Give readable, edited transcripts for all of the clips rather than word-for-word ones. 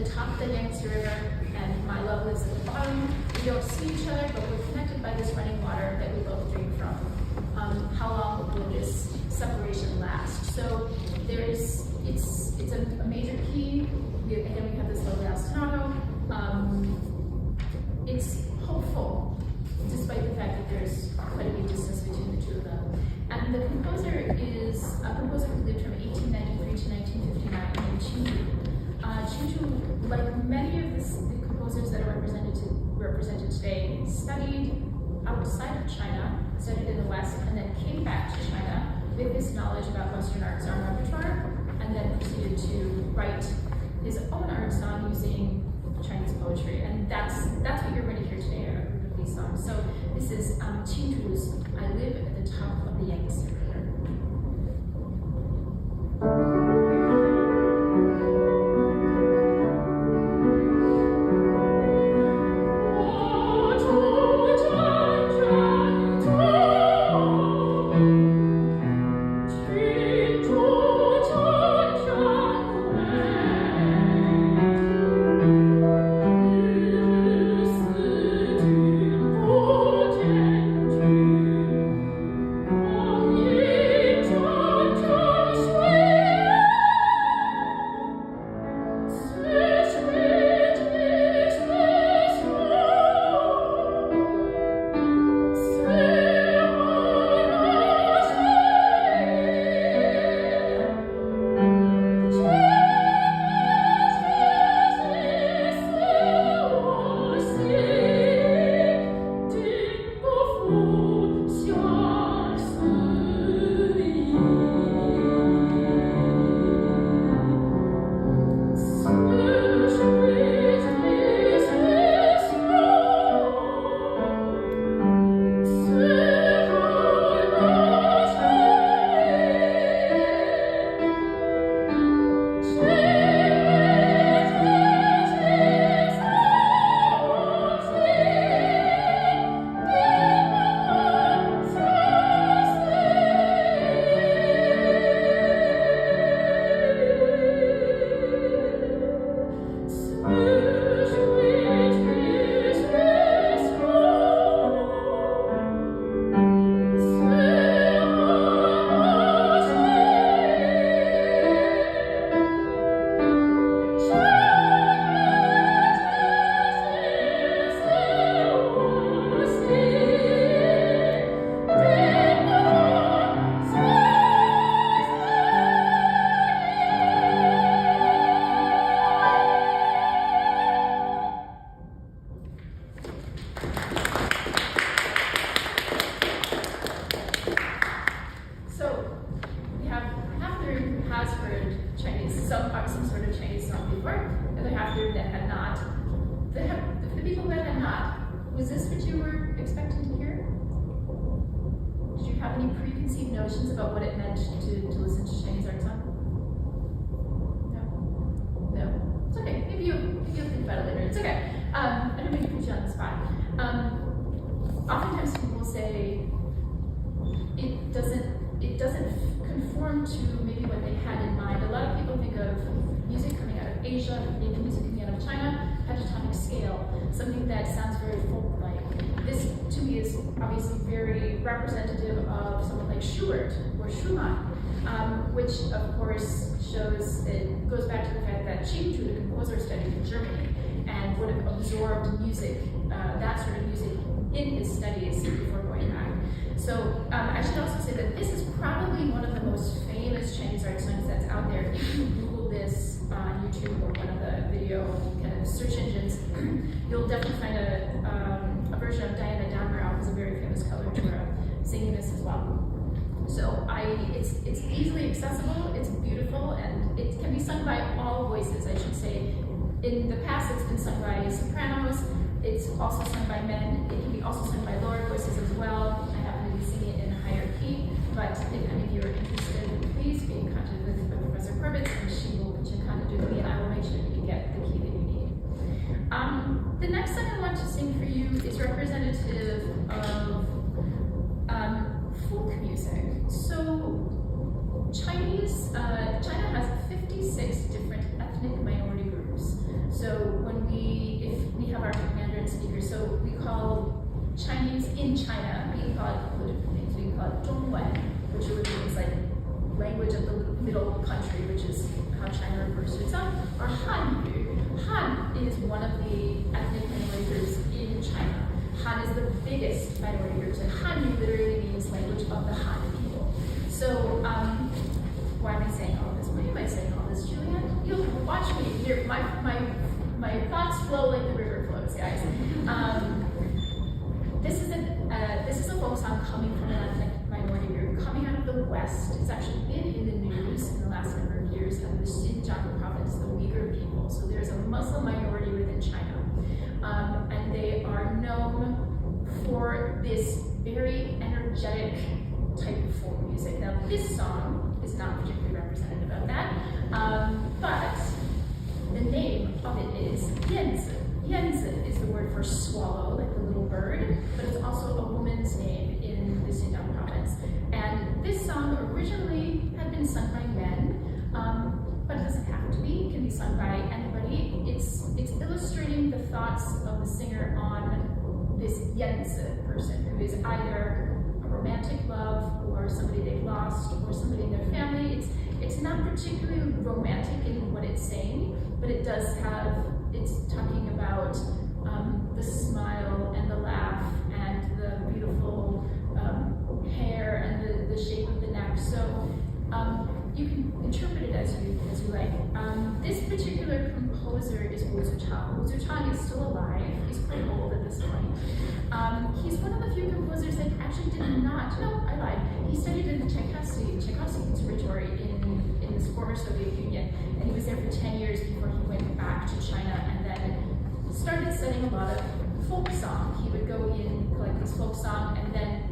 the top of the Yangtze River, and my love lives at the bottom. We don't see each other, but we're connected by this running water that we both drink from. How long will this separation last? So it's a major key. Again, we have this lovely ostinato. It's hopeful, despite the fact that there's quite a big distance between the two of them. And the composer is a composer who lived from 1893 to 1959 named Qingju. Qingju, like many of the composers that are represented today, studied outside of China, studied in the West, and then came back to China with his knowledge about Western art song repertoire, and then proceeded to write his own art song using Chinese poetry. And that's what you're going to hear today, a group of these songs. So this is Qingju's I Live at the Top of the Yangtze River. Some sort of Chinese song before, the other half group that had not. The people that had not, was this what you were expecting to hear? Did you have any preconceived notions about what it meant to listen to Chinese art song? No? It's okay. Maybe you'll think about it later. It's okay. I don't mean to put you on the spot. Oftentimes people say it doesn't conform to maybe what they had in mind. A lot of people think of music coming out of Asia, maybe music coming out of China, pentatonic scale, something that sounds very folk-like. This, to me, is obviously very representative of someone like Schubert or Schumann, which, of course, it goes back to the fact that Qingju, the composer, studied in Germany and would have absorbed music, that sort of music, in his studies before going back. So I should also say that this is probably one of the most famous Chinese art songs that's out there. If you Google this on YouTube or one of the video kind of search engines, you'll definitely find a version of Diana Damrau, who's a very famous coloratura, singing this as well. So it's easily accessible, it's beautiful, and it can be sung by all voices, I should say. In the past, it's been sung by sopranos. It's also sung by men. It can be also sung by lower voices as well. I happen to be singing it in a higher key, but if any of you are interested, please be in contact with Professor Corbett, and she will put you in contact with me, and I will make sure that you get the key that you need. The next song I want to sing for you is representative of folk music. So China has 56 different ethnic minority groups. So or Hanyu. Han is one of the ethnic minority groups in China. Han is the biggest minority group, and Hanyu literally means language of the Han people. So, why am I saying all this? Why am I saying all this, Juliet? You'll watch me here. My thoughts flow like the river flows, guys. This is a folk song coming from an ethnic minority group, coming out of the West. It's actually been in the news in the last number of years of the Xinjiang province, the Uyghur people. So there's a Muslim minority within China. And they are known for this very energetic type of folk music. Now, this song is not particularly representative of that, but the name of it is Yangtze. Yangtze is the word for swallow, like the little bird, but it's also a woman's name in the Xinjiang province. And this song originally had been sung by men, but it doesn't have to be. It can be sung by anybody. It's illustrating the thoughts of the singer on this Yangtze person, who is either a romantic love, or somebody they've lost, or somebody in their family. It's not particularly romantic in what it's saying, but it's talking about the smile and the laugh and the beautiful hair and the shape of the neck. So you can interpret it as you like. This particular composer is Wu Zuchang. Wu Zuchang is still alive. He's quite old at this point. He's one of the few composers that actually did not. No, I lied. He studied in the Tchaikovsky Conservatory in the former Soviet Union, and he was there for 10 years before he went back to China and then started studying a lot of folk song. He would go in, collect this folk song, and then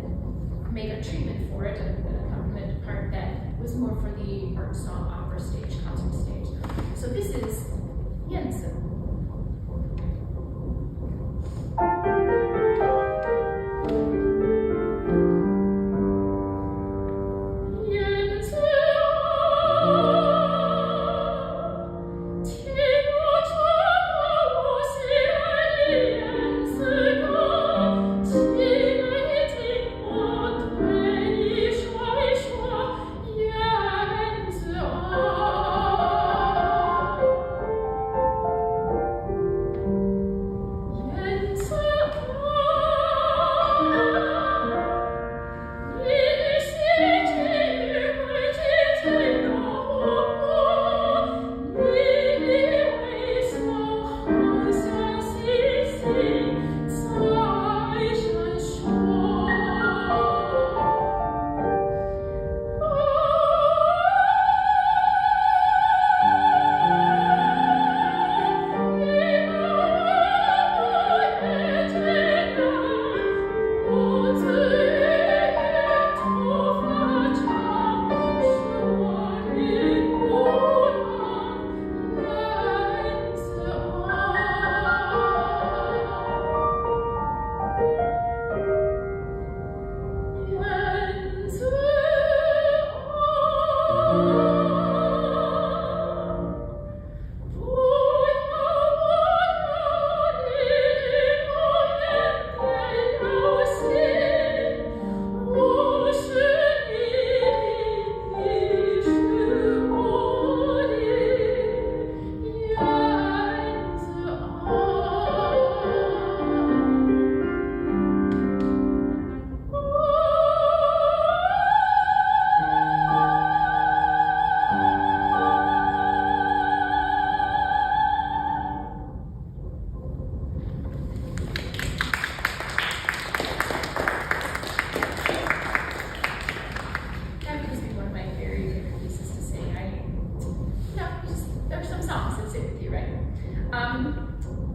make a treatment for it, an accompaniment part that was more for the art song, opera stage, concert stage. So this is Yangtze.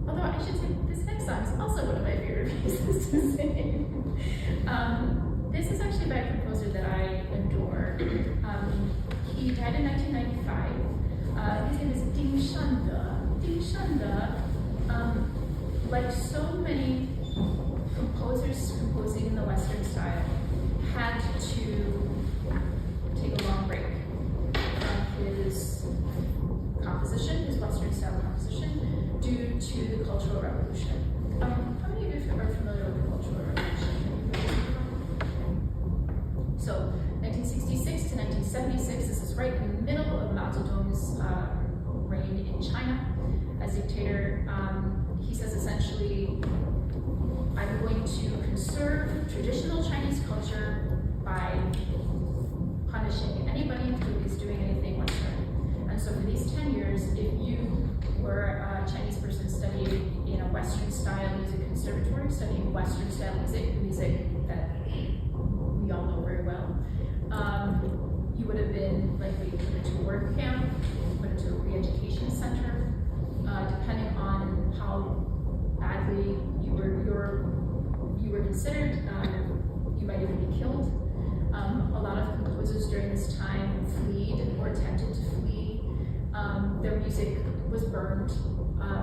Although I should say this next song is also one of my favorite pieces to sing. This is actually by a composer that I adore. He died in 1995. His name is Ding Shande. Ding Shande, like so many composers composing in the Western style, had to take a long break from his composition, his Western style composition, due to the Cultural Revolution. How many of you are familiar with the Cultural Revolution? So, 1966 to 1976, this is right in the middle of Mao Zedong's reign. as dictator, he says essentially, I'm going to conserve traditional Chinese culture by punishing anybody who is doing anything Western. And so for these 10 years, if you were a Chinese person studying in a Western style music conservatory, studying Western style music that we all know very well, you would have been likely put into a work camp, put into a re-education center, depending on how badly you were considered, you might even be killed. A lot of composers during this time fled or attempted to flee. Their music was burned.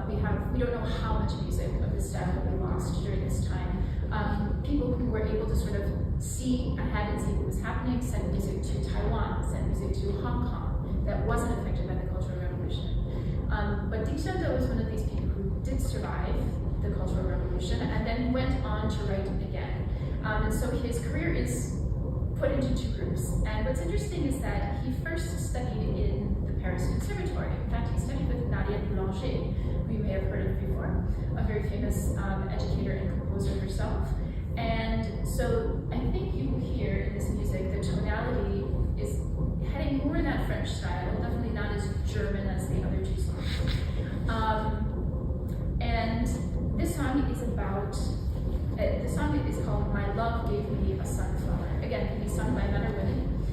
We don't know how much music of this style that we lost during this time. People who were able to sort of see ahead and see what was happening sent music to Taiwan, sent music to Hong Kong that wasn't affected by the Cultural Revolution. But Di Shendo was one of these people who did survive the Cultural Revolution and then went on to write again. And so his career is put into two groups. And what's interesting is that he first studied in the Paris Conservatory. In fact, he studied with Nadia Boulanger, who you may have heard of before, a very famous educator and composer herself. And so I think you will hear in this music the tonality is heading more in that French style, definitely not as German as the other two songs. And this song is about, the song is called My Love Gave Me a Sunflower. Again, it can be sung by men or women.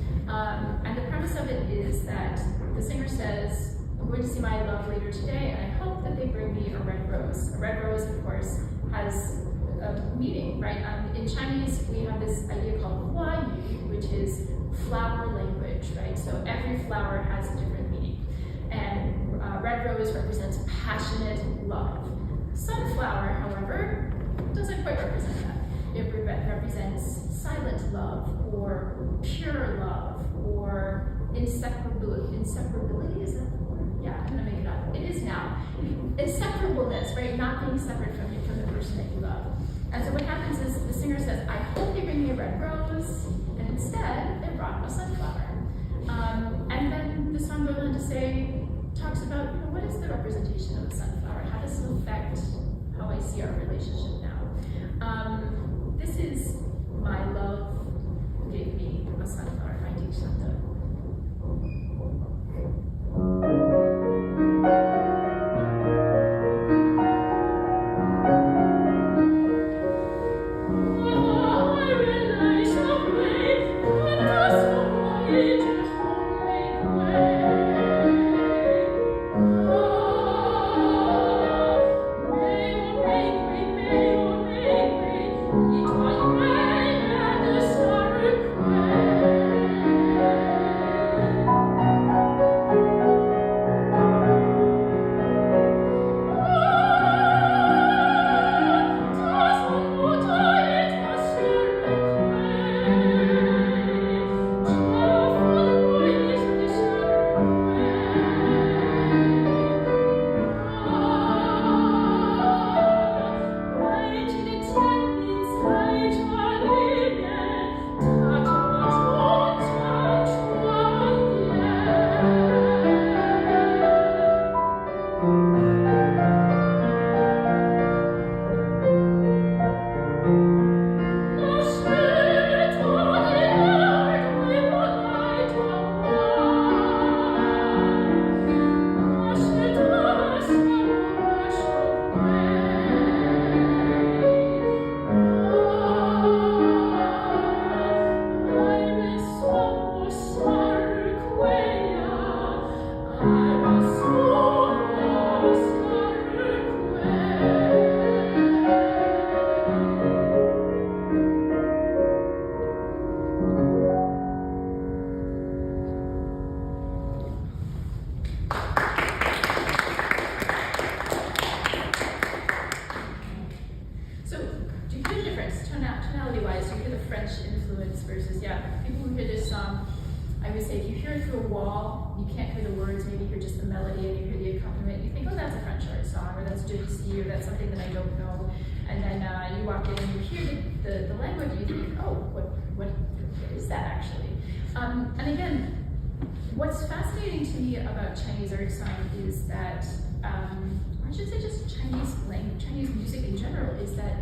And the premise of it is that the singer says, I'm going to see my love later today, and I hope that they bring me a red rose. A red rose, of course, has a meaning, right? In Chinese, we have this idea called huayu, which is flower language, right? So every flower has a different meaning. And red rose represents passionate love. Sunflower, however, doesn't quite represent that. It represents silent love, or pure love, or inseparability. Inseparability, is that the word? Yeah, I'm gonna make it up. It is now. Inseparableness, right? Not being separate from the person that you love. And so what happens is the singer says, I hope they bring me a red rose, and instead they brought a sunflower. And then the song goes on to say, talks about, what is the representation of the sunflower? How does it affect how I see our relationship now? This is My Love Gave Me a Sunflower by Di Shendo. Tonality-wise, you hear the French influence versus, people who hear this song, I would say if you hear it through a wall, you can't hear the words, maybe you hear just the melody and you hear the accompaniment, you think, oh, that's a French art song, or that's Debussy, or that's something that I don't know. And then you walk in and you hear the language, you think, oh, what is that actually? And again, what's fascinating to me about Chinese art song is that our Chinese music in general is that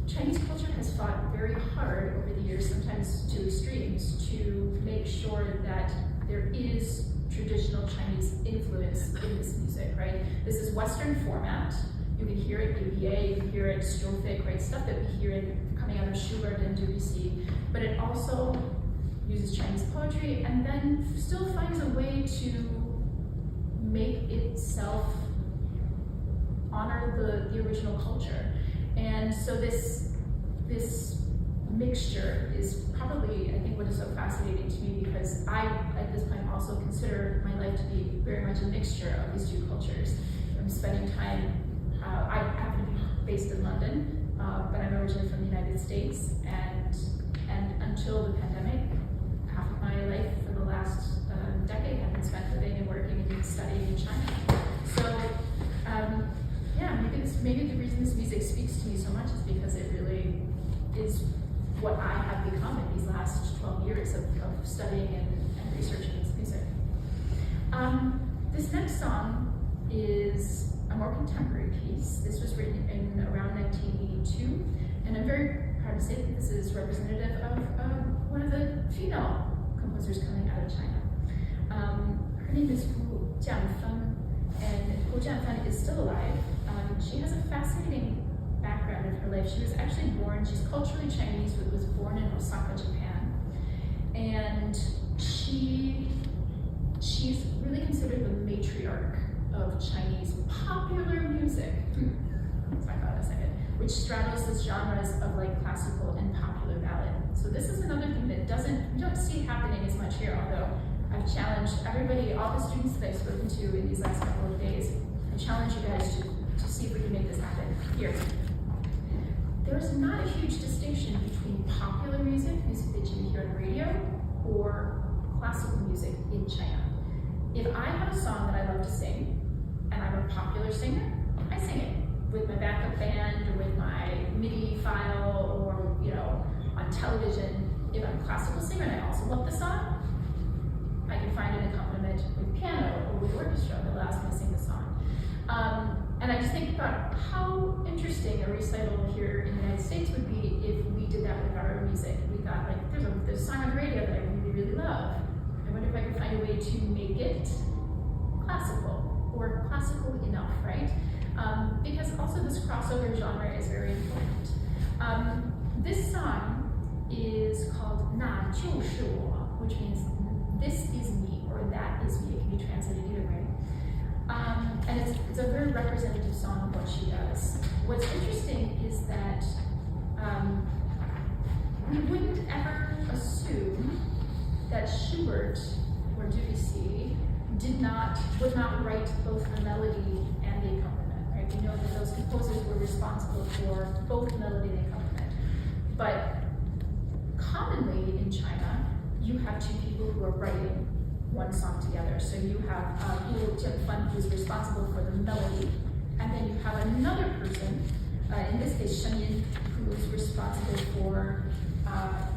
Chinese culture has fought very hard over the years, sometimes to extremes, to make sure that there is traditional Chinese influence in this music, right? This is Western format. You can hear it ABA, you can hear it strophic, right? Stuff that we hear coming out of Schubert and Debussy, but it also uses Chinese poetry and then still finds a way to make itself honor the original culture. And so this mixture is probably, I think, what is so fascinating to me, because I, at this point, also consider my life to be very much a mixture of these two cultures. I'm spending time, I happen to be based in London, but I'm originally from the United States, and until the pandemic, half of my life for the last decade had been spent living and working and studying in China. So, yeah, maybe the reason this music speaks to me so much is because it really is what I have become in these last 12 years of studying and researching this music. This next song is a more contemporary piece. This was written in around 1982, and I'm very proud to say that this is representative of one of the female composers coming out of China. Her name is Wu Jianfen, and Wu Jianfen is still alive. She has a fascinating background in her life. She was actually born, she's culturally Chinese, but was born in Osaka, Japan. And she's really considered the matriarch of Chinese popular music. Let's talk about it in a second. Which straddles the genres of like classical and popular ballad. So this is another thing that we don't see happening as much here, although I've challenged everybody, all the students that I've spoken to in these last couple of days, I challenge you guys to see if we can make this happen here. There's not a huge distinction between popular music that you hear on the radio, or classical music in China. If I have a song that I love to sing, and I'm a popular singer, I sing it with my backup band, or with my MIDI file, or on television. If I'm a classical singer and I also love the song, I can find an accompaniment with piano or with orchestra that allows me to sing the song. And I just think about how interesting a recital here in the United States would be if we did that with our music. We thought, like, there's a song on the radio that I really, really love. I wonder if I could find a way to make it classical, or classical enough, right? Because also this crossover genre is very important. This song is called 那就是我, which means this is me, or that is me. It can be translated either way. And it's a very representative song of what she does. What's interesting is that we wouldn't ever assume that Schubert or Debussy would not write both the melody and the accompaniment, right? We know that those composers were responsible for both the melody and the accompaniment. But commonly in China, you have two people who are writing one song together. So you have Wu Jianfen, who's responsible for the melody, and then you have another person, in this case Shen Yin, who's responsible for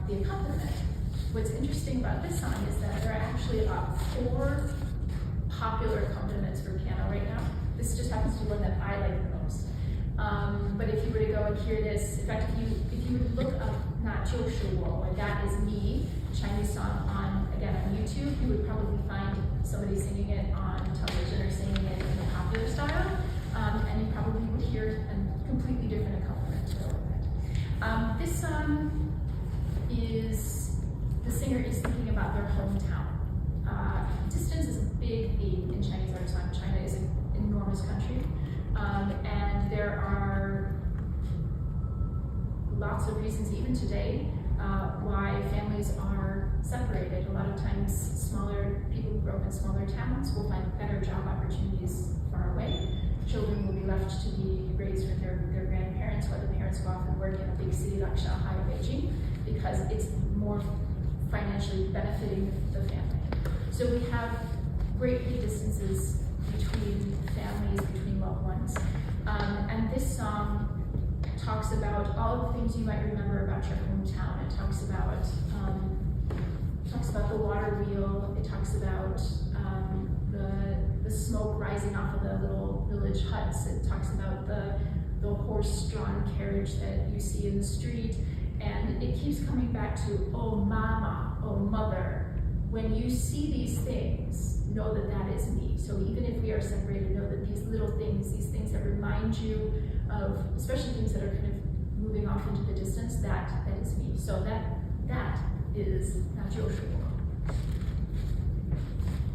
the accompaniment. What's interesting about this song is that there are actually about 4 popular accompaniments for piano right now. This just happens to be one that I like the most. But if you were to go and hear this, in fact, if you look up 那就是我, or that is me, Chinese song on YouTube, you would probably find somebody singing it on television or singing it in a popular style, and you probably would hear a completely different accompaniment to go with it. This song the singer is thinking about their hometown. Distance is a big theme in Chinese art song. China is an enormous country, and there are lots of reasons, even today, why families are separated. A lot of times, smaller people who grow up in smaller towns will find better job opportunities far away. Children will be left to be raised with their grandparents, while the parents go off and work in a big city like Shanghai or Beijing, because it's more financially benefiting the family. So we have great big distances between families, between loved ones. And this song talks about all the things you might remember about your hometown. It talks about the water wheel. It talks about the smoke rising off of the little village huts. It talks about the horse-drawn carriage that you see in the street, and it keeps coming back to, oh mama, oh mother. When you see these things, know that that is me. So even if we are separated, know that these little things, these things that remind you of, especially things that are kind of moving off into the distance, that is me. So that is 那就是我。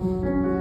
我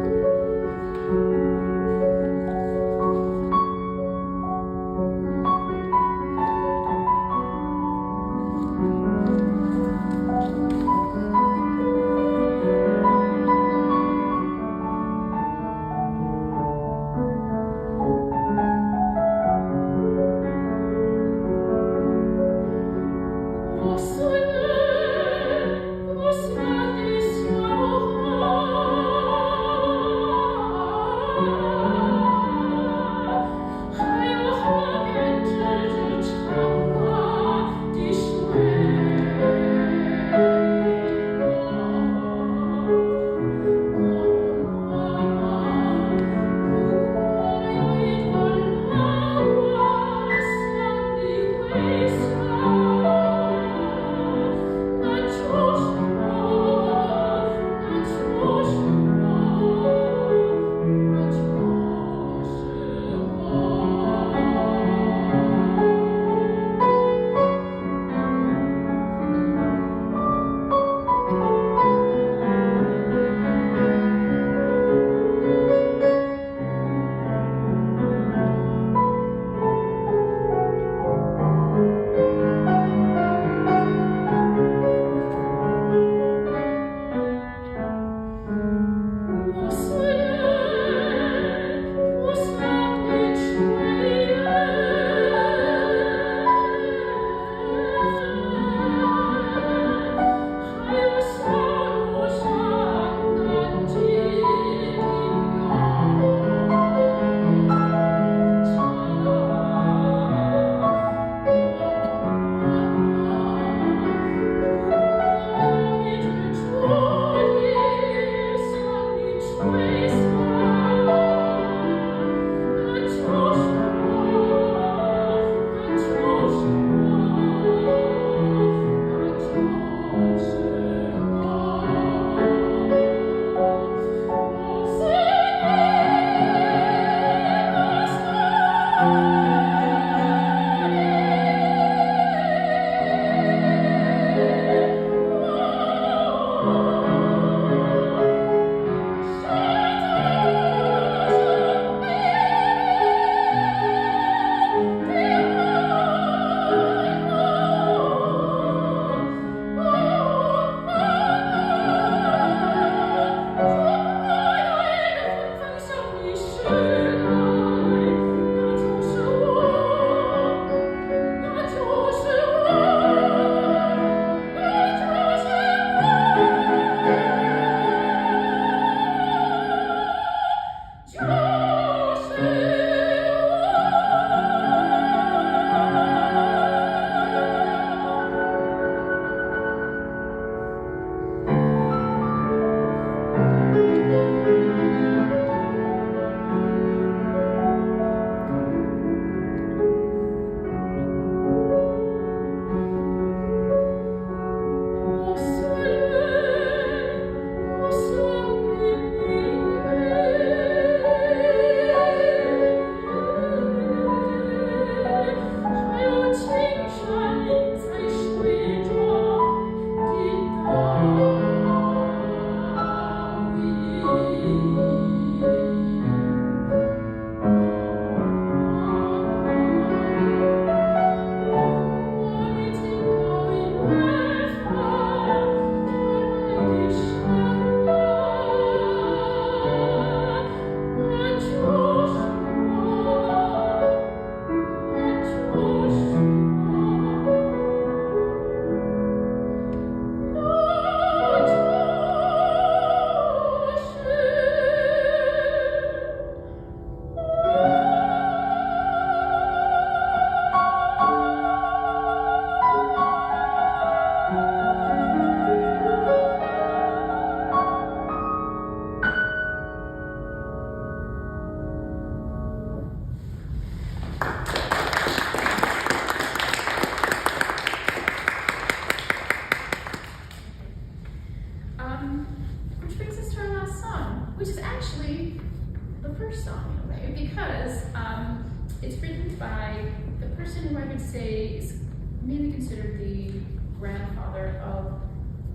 because it's written by the person who I would say is maybe considered the grandfather of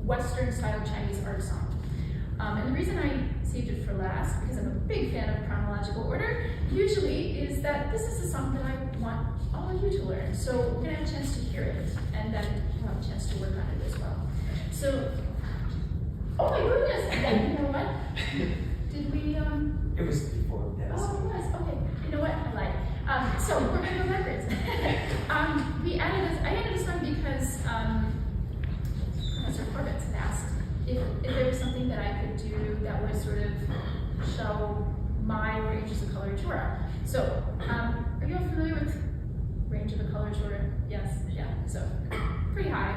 Western style Chinese art song. And the reason I saved it for last, because I'm a big fan of chronological order, usually is that this is a song that I want all of you to learn. So we're gonna have a chance to hear it, and then we'll have a chance to work on it as well. So, oh my goodness, you know what? Did we, It was before that. Oh, it was, okay. You know what, I lied. So we're gonna go backwards. I added this song because Professor Corbett had asked if there was something that I could do that would sort of show my range as a coloratura. So, are you all familiar with range of a coloratura? Yes, yeah, so pretty high,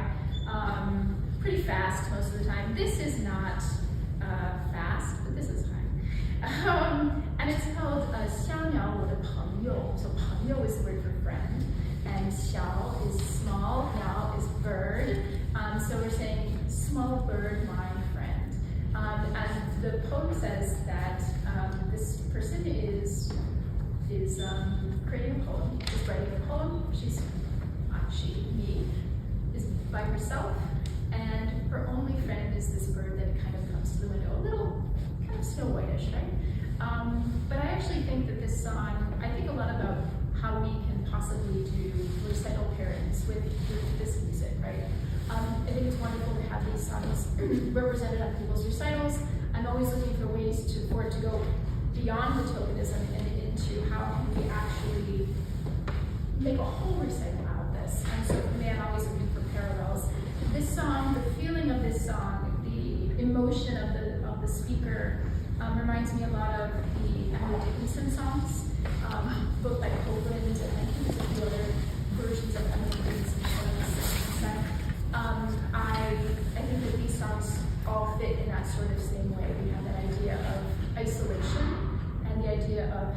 pretty fast most of the time. This is not fast, but this is high. And it's called 小鸟我的朋友. So 朋友 is the word for friend, and 小 is small, 鸟 is bird. So we're saying small bird, my friend. And the poem says that this person is creating a poem, is writing a poem. Me, is by herself, and her only friend is this bird that kind of comes to the window, a little kind of Snow White-ish, right? But I actually think that this song, I think a lot about how we can possibly do recital pairings with this music, right? I think it's wonderful to have these songs represented at people's recitals. I'm always looking for ways for it to go beyond the tokenism and into how can we actually make a whole recital out of this. And so for me, I'm always looking for parallels. This song, the feeling of this song, the emotion of the speaker reminds me a lot of the Emily Dickinson songs, both by Koten and I think there's a few other versions of Emily Dickinson songs. I think that these songs all fit in that sort of same way. We have that idea of isolation and the idea of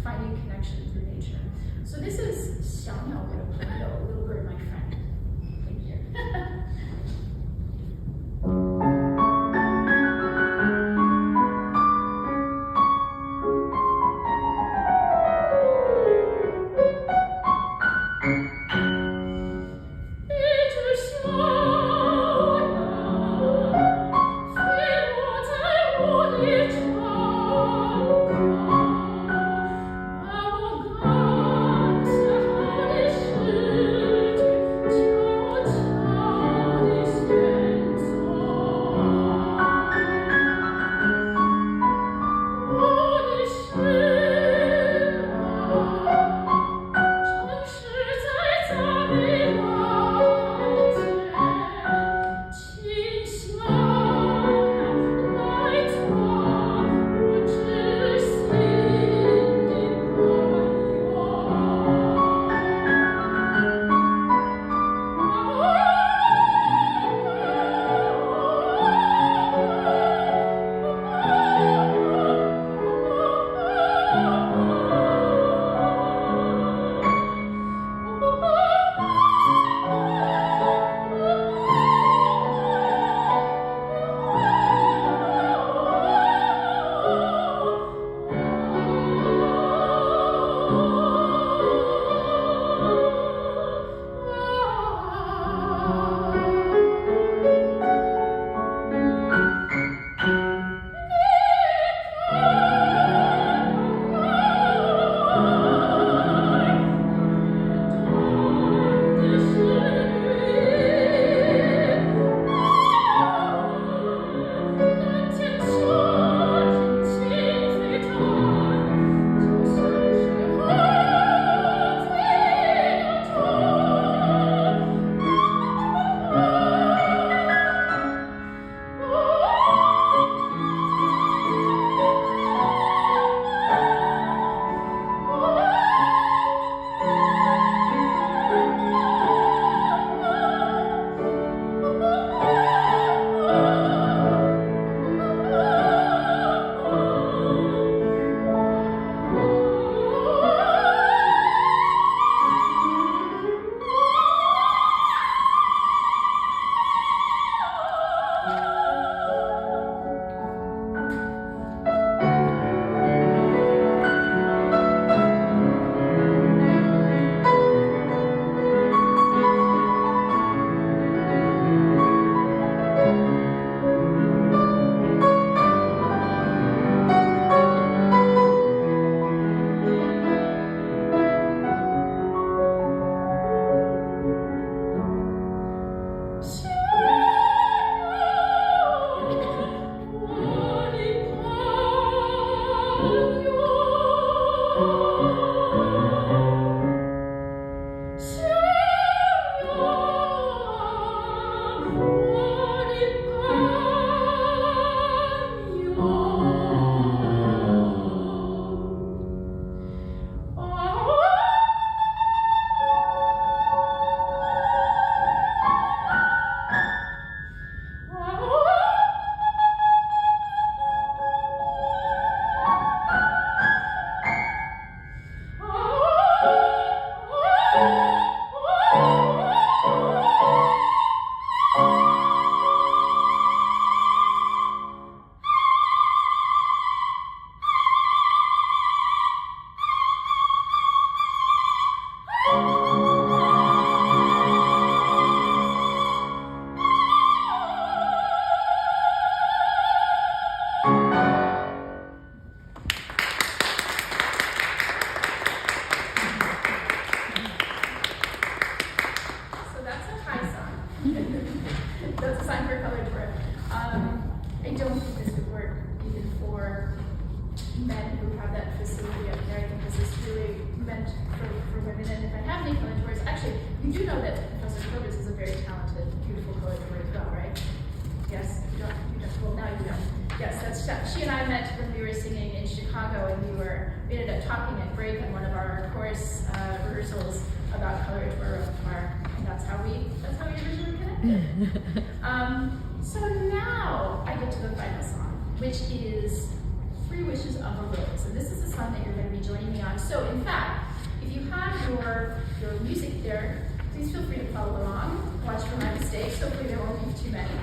finding connection through nature. So this is 小鸟我的朋友, little bird, my friend. Thank you. do know that Professor Corbis is a very talented, beautiful choreographer as well, right? Yes? You don't? Well, now you know. Yes, she and I met when we were singing in Chicago, and we ended up talking at break on one of our chorus rehearsals about coloratura repertoire, and that's how we originally connected. So now I get to the final song, which is Three Wishes of a Rose, and this is the song that you're going to be joining me on. So in fact, if you have your music there, please feel free to follow along. Watch for my mistakes. Hopefully there won't be too many.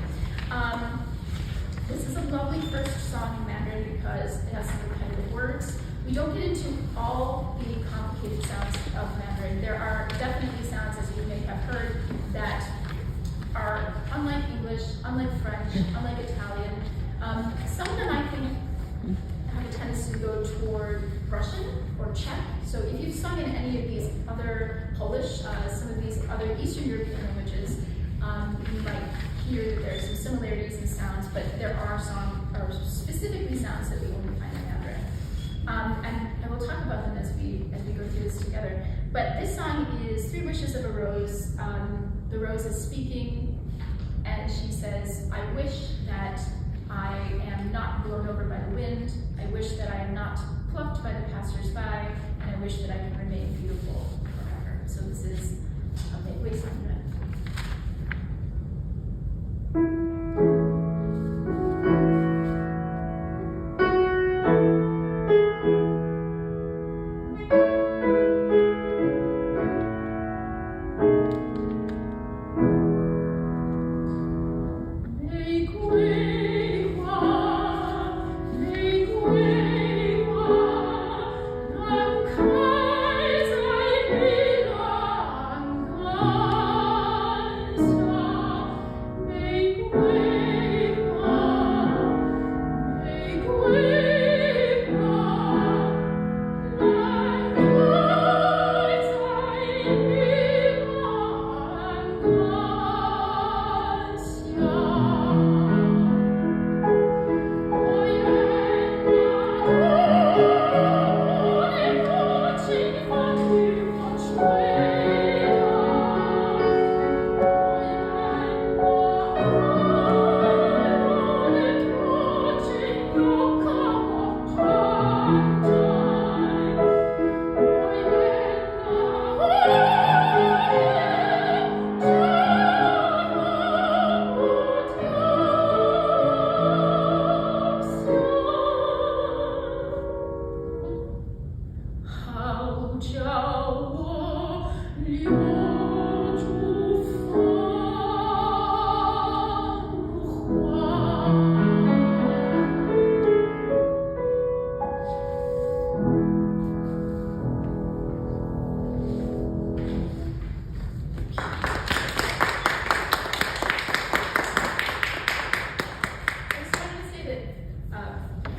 This is a lovely first song in Mandarin because it has some repetitive words. We don't get into all the complicated sounds of Mandarin. There are definitely sounds, as you may have heard, that are unlike English, unlike French, unlike Italian. Some of them, I think, have a tendency to go toward Russian or Czech. So if you've sung in any of these other Polish, some of these other Eastern European languages, you might hear that there are some similarities in sounds, but there are specifically sounds that we only find in Mandarin. And we'll talk about them as we go through this together. But this song is Three Wishes of a Rose. The rose is speaking, and she says, I wish that I am not blown over by the wind. I wish that I am not plucked by the passers-by, and I wish that I can remain beautiful forever. So this is a Wei Song.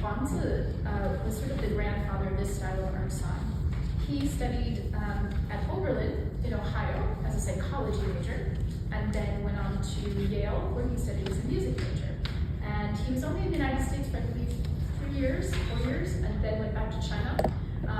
王子 was sort of the grandfather of this style of art song. He studied at Oberlin in Ohio as a psychology major, and then went on to Yale, where he studied as a music major. And he was only in the United States for, I believe, 4 years, and then went back to China